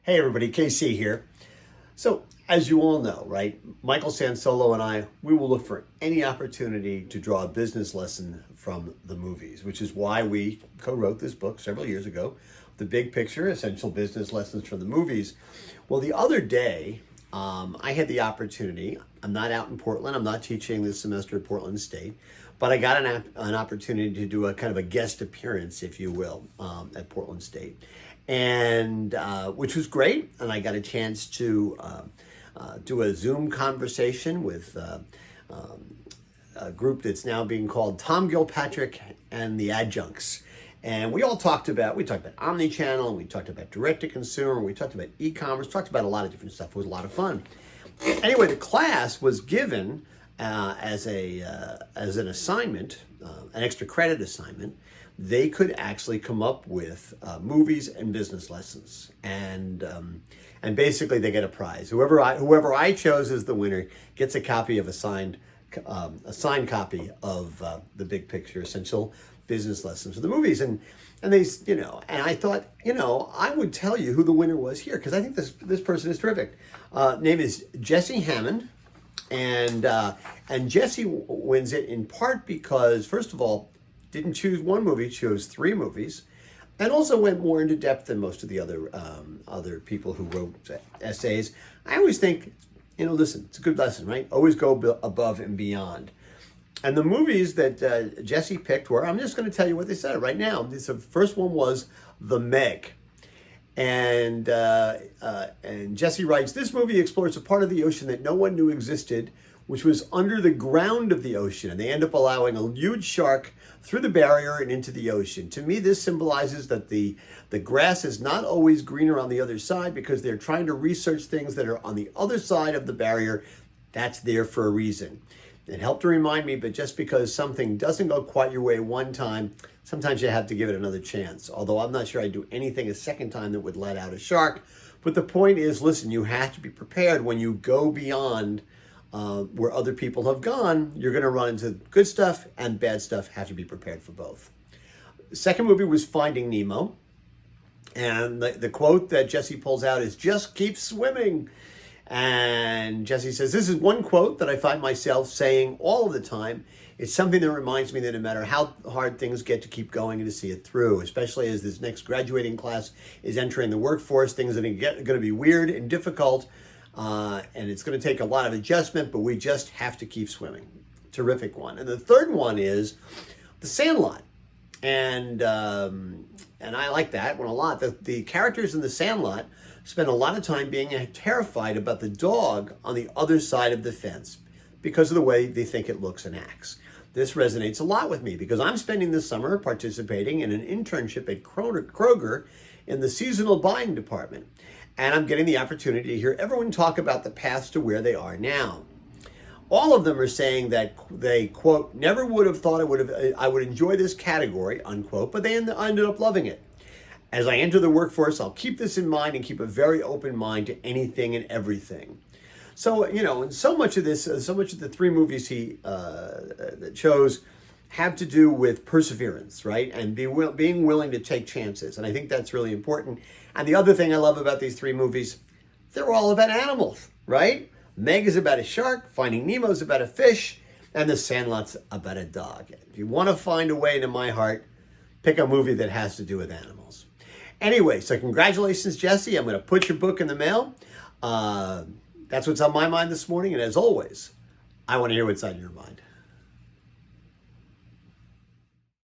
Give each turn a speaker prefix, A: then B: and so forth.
A: Hey everybody, KC here. So, as you all know, right, Michael Sansolo and I, we will look for any opportunity to draw a business lesson from the movies, which is why we co-wrote this book several years ago, The Big Picture, Essential Business Lessons from the Movies. Well, the other day, I had the opportunity, I'm not out in Portland, I'm not teaching this semester at Portland State, but I got an opportunity to do a kind of a guest appearance, if you will, at Portland State, and which was great. And I got a chance to do a Zoom conversation with a group that's now being called Tom Gilpatrick and the Adjuncts. And we talked about omnichannel, and we talked about direct-to-consumer, we talked about e-commerce, talked about a lot of different stuff. It was a lot of fun. Anyway, the class was given as an assignment, an extra credit assignment. They could actually come up with movies and business lessons, and basically they get a prize. Whoever I chose as the winner gets a copy of a signed copy of The Big Picture, Essential Business Lessons for the movies. And they, and I thought, I would tell you who the winner was here, because I think this person is terrific. Name is Jesse Hammond. And Jesse wins it in part because, first of all, didn't choose one movie, chose three movies, and also went more into depth than most of the other people who wrote essays. I always think, listen, it's a good lesson, right? Always go above and beyond. And the movies that Jesse picked were, I'm just going to tell you what they said right now. The first one was The Meg. And Jesse writes, this movie explores a part of the ocean that no one knew existed, which was under the ground of the ocean. And they end up allowing a huge shark through the barrier and into the ocean. To me, this symbolizes that the grass is not always greener on the other side, because they're trying to research things that are on the other side of the barrier. That's there for a reason. It helped to remind me, but just because something doesn't go quite your way one time, sometimes you have to give it another chance. Although I'm not sure I'd do anything a second time that would let out a shark. But the point is, listen, you have to be prepared when you go beyond where other people have gone. You're going to run into good stuff and bad stuff. Have to be prepared for both. The second movie was Finding Nemo. And the quote that Jesse pulls out is, just keep swimming. And Jesse says, this is one quote that I find myself saying all of the time. It's something that reminds me that no matter how hard things get, to keep going and to see it through, especially as this next graduating class is entering the workforce. Things are going to be weird and difficult, and it's going to take a lot of adjustment, but we just have to keep swimming. Terrific one. And the third one is The Sandlot. And I like that one a lot. The characters in The Sandlot spend a lot of time being terrified about the dog on the other side of the fence because of the way they think it looks and acts. This resonates a lot with me because I'm spending this summer participating in an internship at Kroger in the seasonal buying department. And I'm getting the opportunity to hear everyone talk about the paths to where they are now. All of them are saying that they, quote, never would have thought I would enjoy this category, unquote, but they ended up loving it. As I enter the workforce, I'll keep this in mind and keep a very open mind to anything and everything. So, and so much of the three movies he chose have to do with perseverance, right? And being willing to take chances. And I think that's really important. And the other thing I love about these three movies, they're all about animals, right? Meg is about a shark, Finding Nemo is about a fish, and The Sandlot's about a dog. If you want to find a way into my heart, pick a movie that has to do with animals. Anyway, so congratulations, Jesse. I'm going to put your book in the mail. That's what's on my mind this morning. And as always, I want to hear what's on your mind.